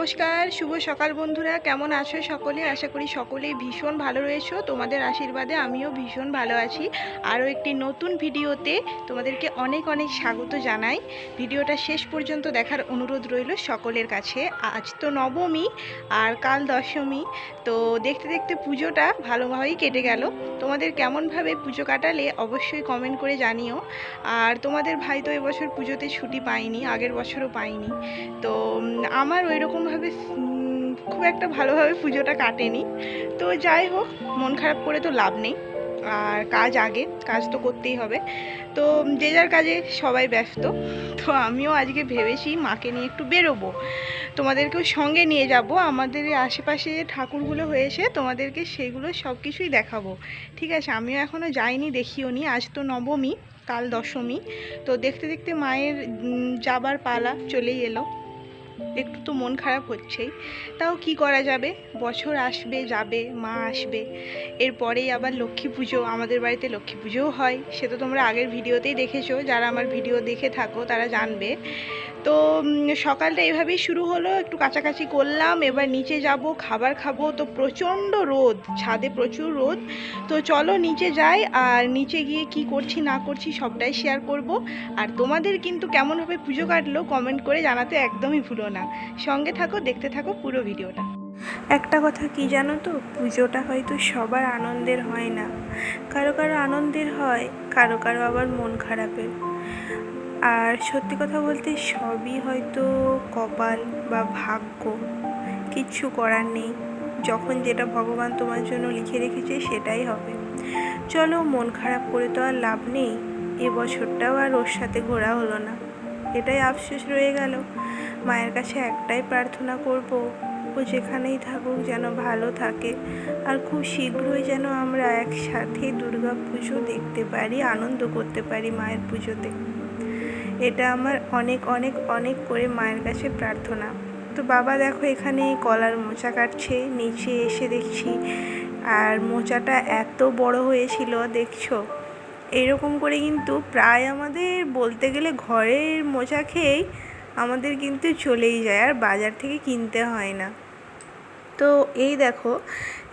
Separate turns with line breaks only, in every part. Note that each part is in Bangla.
নমস্কার, শুভ সকাল বন্ধুরা। কেমন আছো সকলে? আশা করি সকলেই ভীষণ ভালো রয়েছো। তোমাদের আশীর্বাদে আমিও ভীষণ ভালো আছি। আরও একটি নতুন ভিডিওতে তোমাদেরকে অনেক অনেক স্বাগত জানাই। ভিডিওটা শেষ পর্যন্ত দেখার অনুরোধ রইল সকলের কাছে। আজ তো নবমী আর কাল দশমী, তো দেখতে দেখতে পুজোটা ভালোভাবেই কেটে গেল। তোমাদের কেমনভাবে পুজো কাটালে অবশ্যই কমেন্ট করে জানিও। আর তোমাদের ভাই তো এবছর পুজোতে ছুটি পায়নি, আগের বছরও পায়নি। তো আমার ওই রকমভাবে খুব একটা ভালোভাবে পুজোটা কাটেনি। তো যাই হোক, মন খারাপ করে তো লাভ নেই। আর কাজ আগে, কাজ তো করতেই হবে। তো যে যার কাজে সবাই ব্যস্ত। তো আমিও আজকে ভেবেছি মাকে নিয়ে একটু বেরোবো, তোমাদেরকেও সঙ্গে নিয়ে যাব। আমাদের আশেপাশে যে ঠাকুরগুলো হয়েছে তোমাদেরকে সেগুলো সব কিছুই দেখাবো। ঠিক আছে, আমিও এখনও যাইনি, দেখিও নি। আজ তো নবমী, কাল দশমী। তো দেখতে দেখতে মায়ের যাবার পালা চলেই এলো। একটু তো মন খারাপ হচ্ছেই, তাও কি করা যাবে। বছর আসবে যাবে, মা আসবে, এরপরেই আবার লক্ষ্মী পুজো। আমাদের বাড়িতে লক্ষ্মী পুজোও হয়, সে তো তোমরা আগের ভিডিওতেই দেখেছো। যারা আমার ভিডিও দেখে থাকো তারা জানবে। তো সকালটা এভাবেই শুরু হলো, একটু কাছাকাছি করলাম। এবার নিচে যাব, খাবার খাবো। তো প্রচণ্ড রোদ, ছাদে প্রচুর রোদ। তো চলো নিচে যাই, আর নিচে গিয়ে কি করছি না করছি সবটাই শেয়ার করব। আর তোমাদের কিন্তু কেমনভাবে পুজো কাটলো কমেন্ট করে জানাতে একদমই ভুলো না। সঙ্গে থাকো, দেখতে থাকো পুরো ভিডিওটা।
একটা কথা কি জানো তো, পুজোটা হয়তো সবার আনন্দের হয় না। কারো কারো আনন্দের হয়, কারো কারো আবার মন খারাপের। আর সত্যি কথা বলতে সবই হয়তো কপাল বা ভাগ্য, কিচ্ছু করার নেই। যখন যেটা ভগবান তোমার জন্য লিখে রেখেছে সেটাই হবে। চলো, মন খারাপ করে তো আর লাভ নেই। এবছরটাও আর ওর সাথে ঘোরা হলো না, এটাই আফসোস রয়ে গেল। মায়ের কাছে একটাই প্রার্থনা করব, ও যেখানেই থাকুক যেন ভালো থাকে। আর খুব শীঘ্রই যেন আমরা একসাথে দুর্গা পুজো দেখতে পারি, আনন্দ করতে পারি মায়ের পুজোতে। এটা আমার অনেক অনেক অনেক করে মায়ের কাছে প্রার্থনা। তো বাবা দেখো এখানে কলার মোচা কাটছে, নিচে এসে দেখছি। আর মোচাটা এত বড় হয়েছিল দেখছো। এরকম করে কিন্তু প্রায় আমাদের বলতে গেলে ঘরের মোচা খেয়েই আমাদের কিন্তু চলেই যায়, আর বাজার থেকে কিনতে হয় না। তো এই দেখো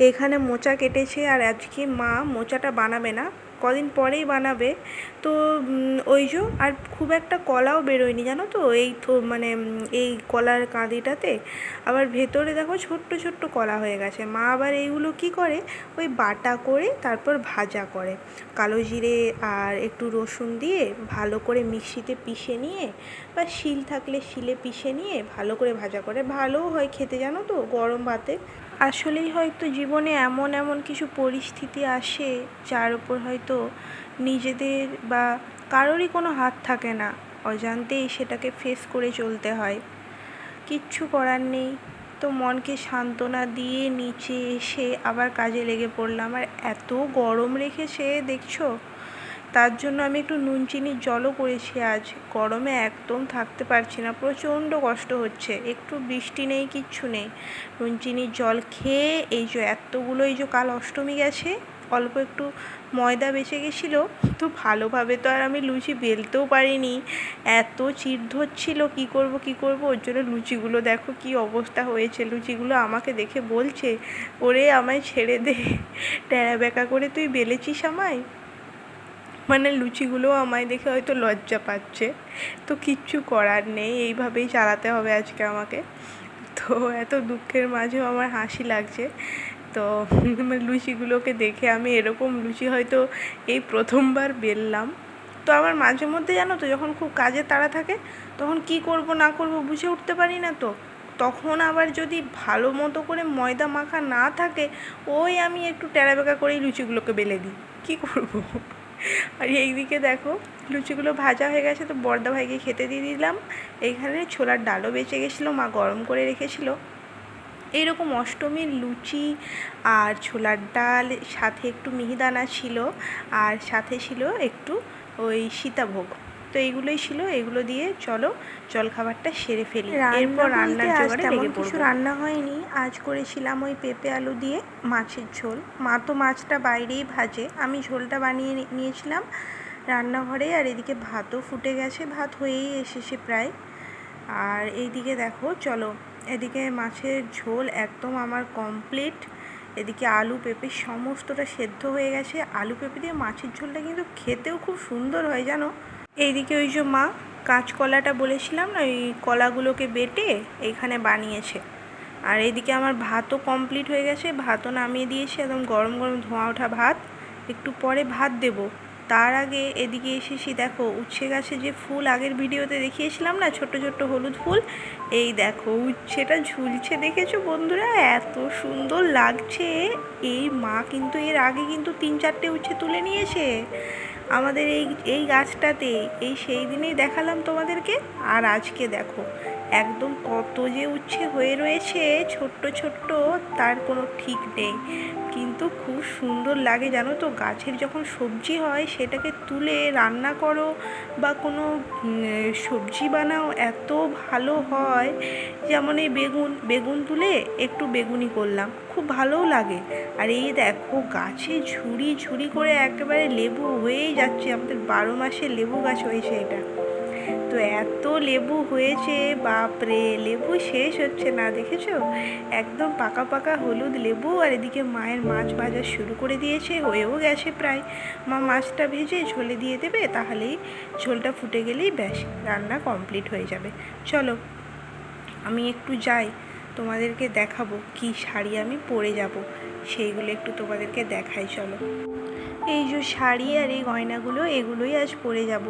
এখানে মোচা কেটেছে, আর আজকে মা মোচাটা বানাবে না, কদিন পরেই বানাবে। তো ওই যে আর খুব একটা কলাও বেরোয়নি জানো তো, এই তো মানে এই কলার কাঁদিটাতে আবার ভেতরে দেখো ছোট্ট ছোট্ট কলা হয়ে গেছে। মা আবার এইগুলো কি করে, ওই বাটা করে তারপর ভাজা করে, কালো জিরে আর একটু রসুন দিয়ে ভালো করে মিক্সিতে পিষে নিয়ে, বা শিল থাকলে শিলে পিষে নিয়ে ভালো করে ভাজা করে। ভালোও হয় খেতে জানো তো গরম ভাতে। আসলেই হয়তো জীবনে এমন এমন কিছু পরিস্থিতি আসে যার উপর হয়তো নিজেদের বা কারোরই কোনো হাত থাকে না, অজান্তেই সেটাকে ফেস করে চলতে হয়। কিচ্ছু করার নেই। তো মনকে সান্ত্বনা দিয়ে নিচে এসে আবার কাজে লেগে পড়লাম। আর এত গরম রেখেছে দেখছো, তার জন্য আমি একটু নুন চিনির জলও করেছি। আজ গরমে একদম থাকতে পারছি না, প্রচণ্ড কষ্ট হচ্ছে। একটু বৃষ্টি নেই, কিচ্ছু নেই। নুন চিনির জল খেয়ে এই যে এতগুলো, এই যে কাল অষ্টমী গেছে, অল্প একটু ময়দা বেঁচে গেছিলো। তো ভালোভাবে তো আর আমি লুচি বেলতেও পারিনি, এত চিড় ধরছিল কী করব। ওর জন্য লুচিগুলো দেখো কী অবস্থা হয়েছে। লুচিগুলো আমাকে দেখে বলছে, ওরে আমায় ছেড়ে দে, ট্যাড়া ব্যাকা করে তুই বেলেছিস আমায়। মানে লুচিগুলোও আমায় দেখে হয়তো লজ্জা পাচ্ছে। তো কিচ্ছু করার নেই, এইভাবেই চালাতে হবে আজকে আমাকে। তো এত দুঃখের মাঝেও আমার হাসি লাগছে। তো লুচিগুলোকে দেখে আমি এরকম লুচি হয়তো এই প্রথমবার বেললাম। তো আমার মাঝে মধ্যে জানো তো, যখন খুব কাজের তাড়া থাকে তখন কি করব না করব বুঝে উঠতে পারি না। তো তখন আবার যদি ভালো মতো করে ময়দা মাখা না থাকে, ওই আমি একটু ট্যাড়া ব্যাকা করেই লুচিগুলোকে বেলে দিই, কী করব। আর এইদিকে দেখো লুচিগুলো ভাজা হয়ে গেছে, তো বড়দা ভাইকে খেতে দিয়ে দিলাম। এইখানে ছোলার ডালও বেঁচে গেছিলো, মা গরম করে রেখেছিলো। এইরকম অষ্টমীর লুচি আর ছোলার ডাল, সাথে একটু মিহিদানা ছিল, আর সাথে ছিল একটু ওই সীতাভোগ। তো এইগুলোই ছিল, এগুলো দিয়ে চলো জলখাবারটা সেরে ফেলি, এরপর রান্নার জোগাড়ে লেগে পড়ব। কিছু রান্না হয়নি, আজ করেছিলাম ওই পেঁপে আলু দিয়ে মাছের ঝোল। মা তো মাছটা বাইরেই ভাজে, আমি ঝোলটা বানিয়ে নিয়েছিলাম রান্নাঘরে। আর এদিকে ভাতও ফুটে গেছে, ভাত হয়েই এসেছে প্রায়। আর এইদিকে দেখো চলো এদিকে মাছের ঝোল একদম আমার কমপ্লিট। এদিকে আলু পেঁপে সমস্তটা সেদ্ধ হয়ে গেছে। আলু পেঁপে দিয়ে মাছের ঝোলটা কিন্তু খেতেও খুব সুন্দর হয় জানো। এইদিকে ওই যে মা কাঁচকলাটা বলেছিলাম না, ওই কলাগুলোকে বেটে এইখানে বানিয়েছে। আর এদিকে আমার ভাতও কমপ্লিট হয়ে গেছে, ভাতও নামিয়ে দিয়েছি, একদম গরম গরম ধোঁয়া ওঠা ভাত। একটু পরে ভাত দেব, তার আগে এদিকে এসেছি দেখো উচ্ছে গাছে যে ফুল আগের ভিডিওতে দেখিয়েছিলাম না, ছোট্ট ছোট্ট হলুদ ফুল, এই দেখো উচ্ছেটা ঝুলছে, দেখেছো বন্ধুরা এত সুন্দর লাগছে। এই মা কিন্তু এর আগে কিন্তু 3-4টে উচ্ছে তুলে নিয়েছে আমাদের এই গাছটাতে। এই সেই দিনেই দেখালাম তোমাদেরকে। আর আজকে দেখো একদম কত যে উচ্ছে হয়ে রয়েছে ছোট্ট ছোট্ট, তার কোনো ঠিক নেই। কিন্তু খুব সুন্দর লাগে জানো তো, গাছের যখন সবজি হয় সেটাকে তুলে রান্না করো বা কোনো সবজি বানাও, এত ভালো হয়। যেমন এই বেগুন তুলে একটু বেগুনি করলাম, খুব ভালোও লাগে। আর এই দেখো গাছে ঝুড়ি ঝুড়ি করে একেবারে লেবু হয়েই যাচ্ছে, আমাদের 12 মাসের লেবু গাছ হয়েছে এটা। তো এত লেবু হয়েছে, বাপরে লেবু শেষ হচ্ছে না, দেখেছো একদম পাকা পাকা হলুদ লেবু। আর এদিকে মায়ের মাছ ভাজা শুরু করে দিয়েছে, হয়েও গেছে প্রায়। মা মাছটা ভেজে ঝোলে দিয়ে দেবে, তাহলেই ঝোলটা ফুটে গেলেই ব্যাস রান্না কমপ্লিট হয়ে যাবে। চলো আমি একটু যাই, তোমাদেরকে দেখাবো কি শাড়ি আমি পরে যাব, সেইগুলো একটু তোমাদেরকে দেখাই। চলো, এই যে শাড়ি আর এই গয়নাগুলো, এগুলোই আজ পরে যাব।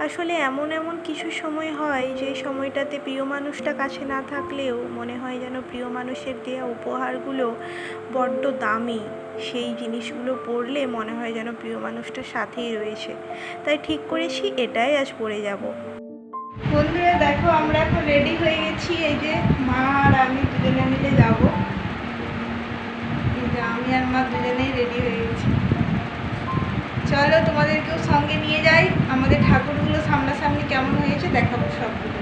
আসলে এমন এমন কিছু সময় হয় যে সময়টাতে প্রিয় মানুষটা কাছে না থাকলেও মনে হয় যেন প্রিয় মানুষের দেওয়া উপহারগুলো বড্ড দামি। সেই জিনিসগুলো পরলে মনে হয় যেন প্রিয় মানুষটার সাথেই রয়েছে। তাই ঠিক করেছি এটাই আজ পরে যাব। বন্ধুরা দেখো আমরা এখন রেডি হয়ে গেছি, এই যে মা আর আমি দুজনে মিলে যাবো। এই যে আমি আর মা দুজনেই রেডি হয়ে গেছি। চলো তোমাদেরকেও সঙ্গে নিয়ে যাই, আমাদের ঠাকুরগুলো সামনাসামনি কেমন হয়েছে দেখাবো সবগুলো।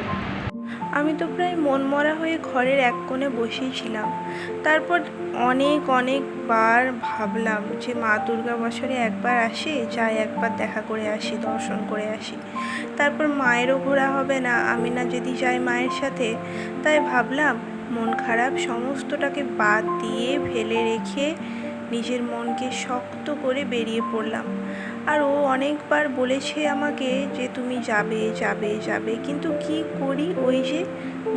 আমি তো প্রায় মনমরা হয়ে ঘরের এক কোণে বসেই ছিলাম। তারপর অনেকবার ভাবলাম যে মা দুর্গা বছরে একবার আসে, যাই একবার দেখা করে আসি, দর্শন করে আসি। তারপর মায়েরও ঘোরা হবে না, আমি না যদি যাই মায়ের সাথে। তাই ভাবলাম মন খারাপ সমস্তটাকে বাদ দিয়ে ফেলে রেখে নিজের মনকে শক্ত করে বেরিয়ে পড়লাম। আর ও অনেকবার বলেছে আমাকে যে তুমি যাবে যাবে যাবে, কিন্তু কি করি, ওই যে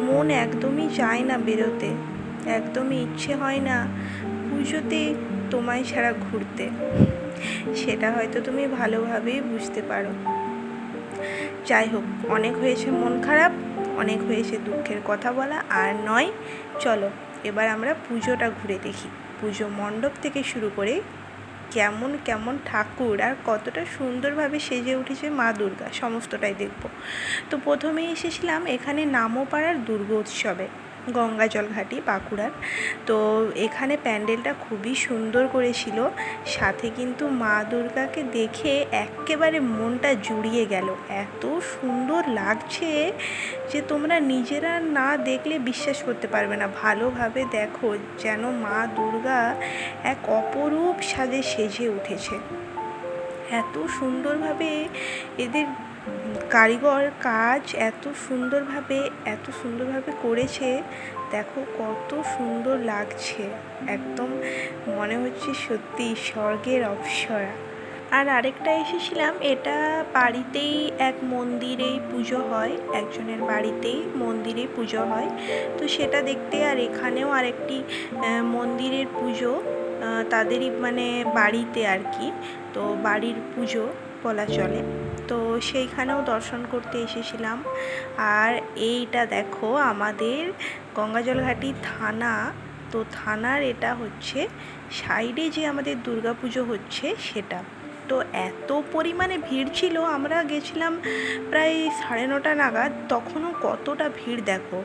মন একদমই চায় না বেরোতে, একদমই ইচ্ছে হয় না পুজোতে তোমায় ছাড়া ঘুরতে। সেটা হয়তো তুমি ভালোভাবেই বুঝতে পারো। যাই হোক, অনেক হয়েছে মন খারাপ, অনেক হয়েছে দুঃখের কথা বলা, আর নয়। চলো এবার আমরা পুজোটা ঘুরে দেখি, পুজো মণ্ডপ থেকে শুরু করে কেমন কেমন ঠাকুর আর কতটা সুন্দরভাবে সেজে উঠেছে মা দুর্গা, সমস্তটাই দেখব। তো প্রথমেই এসেছিলাম এখানে নামোপাড়ার দুর্গোৎসবে, গঙ্গাজল ঘাটি বাঁকুড়ার। তো এখানে প্যান্ডেলটা খুবই সুন্দর করেছিল, সাথে কিন্তু মা দুর্গাকে দেখে একেবারে মনটা জুড়িয়ে গেল, এত সুন্দর লাগছে যে তোমরা নিজেরা না দেখলে বিশ্বাস করতে পারবে না। ভালোভাবে দেখো, যেন মা দুর্গা এক অপরূপ সাজে সেজে উঠেছে। এত সুন্দরভাবে এদের কারিগর কাজ এত সুন্দরভাবে করেছে, দেখো কত সুন্দর লাগছে, একদম মনে হচ্ছে সত্যি স্বর্গের অপ্সরা। আর আরেকটা এসেছিলাম, এটা বাড়িতেই এক মন্দিরেই পুজো হয়, একজনের বাড়িতেই মন্দিরে পুজো হয়, তো সেটা দেখতে। আর এখানেও আরেকটি মন্দিরের পুজো, তাদেরই মানে বাড়িতে আর কি, তো বাড়ির পুজো বলা চলে, তো সেইখানেও দর্শন করতে এসেছিলাম। আর এইটা দেখো আমাদের গঙ্গাজলঘাটি থানা, তো থানার এটা হচ্ছে সাইডে যে আমাদের দুর্গাপুজো হচ্ছে সেটা। তো এত পরিমাণে ভিড় ছিল, আমরা গেছিলাম প্রায় 9:30 নাগাদ, তখনও কতটা ভিড় দেখো।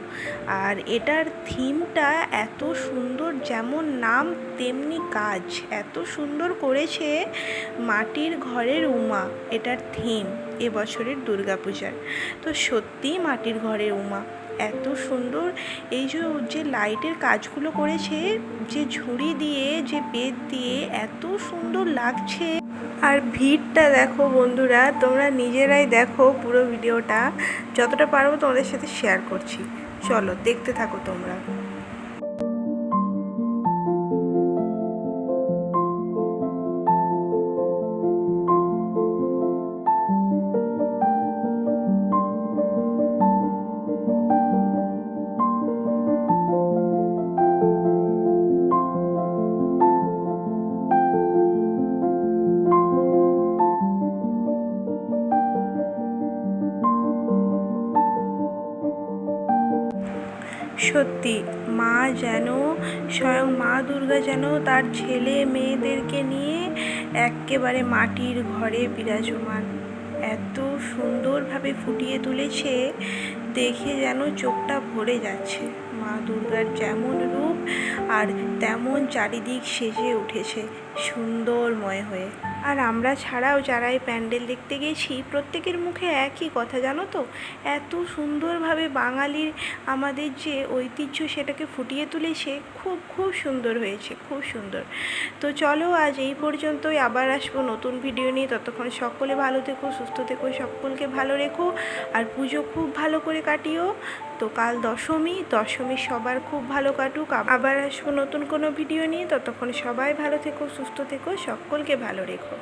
আর এটার থিমটা এত সুন্দর, যেমন নাম তেমনি কাজ, এত সুন্দর করেছে। মাটির ঘরের উমা এটার থিম এবছরের দুর্গাপূজার। তো সত্যিই মাটির ঘরের উমা এত সুন্দর। এই যে লাইটের কাজগুলো করেছে, যে ঝুড়ি দিয়ে যে বেত দিয়ে, এত সুন্দর লাগছে। আর ভিড়টা দেখো বন্ধুরা, তোমরা নিজেরাই দেখো পুরো ভিডিওটা, যতটা পারবো তোমাদের সাথে শেয়ার করছি। চলো দেখতে থাকো তোমরা। সত্যি মা যেন, স্বয়ং মা দুর্গা যেন তার ছেলে মেয়েদেরকে নিয়ে একেবারে মাটির ঘরে বিরাজমান। এত সুন্দরভাবে ফুটিয়ে তুলেছে, দেখে যেন চোখটা ভরে যাচ্ছে। মা দুর্গার যেমন রূপ আর তেমন চারিদিক সেজে উঠেছে সুন্দরময় হয়ে। আর আমরা ছাড়াও যারা এই প্যান্ডেল দেখতে গেছি, প্রত্যেকের মুখে একই কথা, জানো তো, এত সুন্দরভাবে বাঙালির আমাদের যে ঐতিহ্য সেটাকে ফুটিয়ে তুলেছে। খুব খুব সুন্দর হয়েছে, খুব সুন্দর। তো চলো আজ এই পর্যন্তই, আবার আসবো নতুন ভিডিও নিয়ে। ততক্ষণ সকলে ভালো থেকো, সুস্থ থেকো, সকলকে ভালো রেখো, আর পুজো খুব ভালো করে কাটিও। তো কাল দশমী, দশমী সবার খুব ভালো কাটুক। আবার আসবো নতুন কোনো ভিডিও নিয়ে। ততক্ষণ সবাই ভালো থেকো, সুস্থ থেকো, সকলকে ভালো রেখো।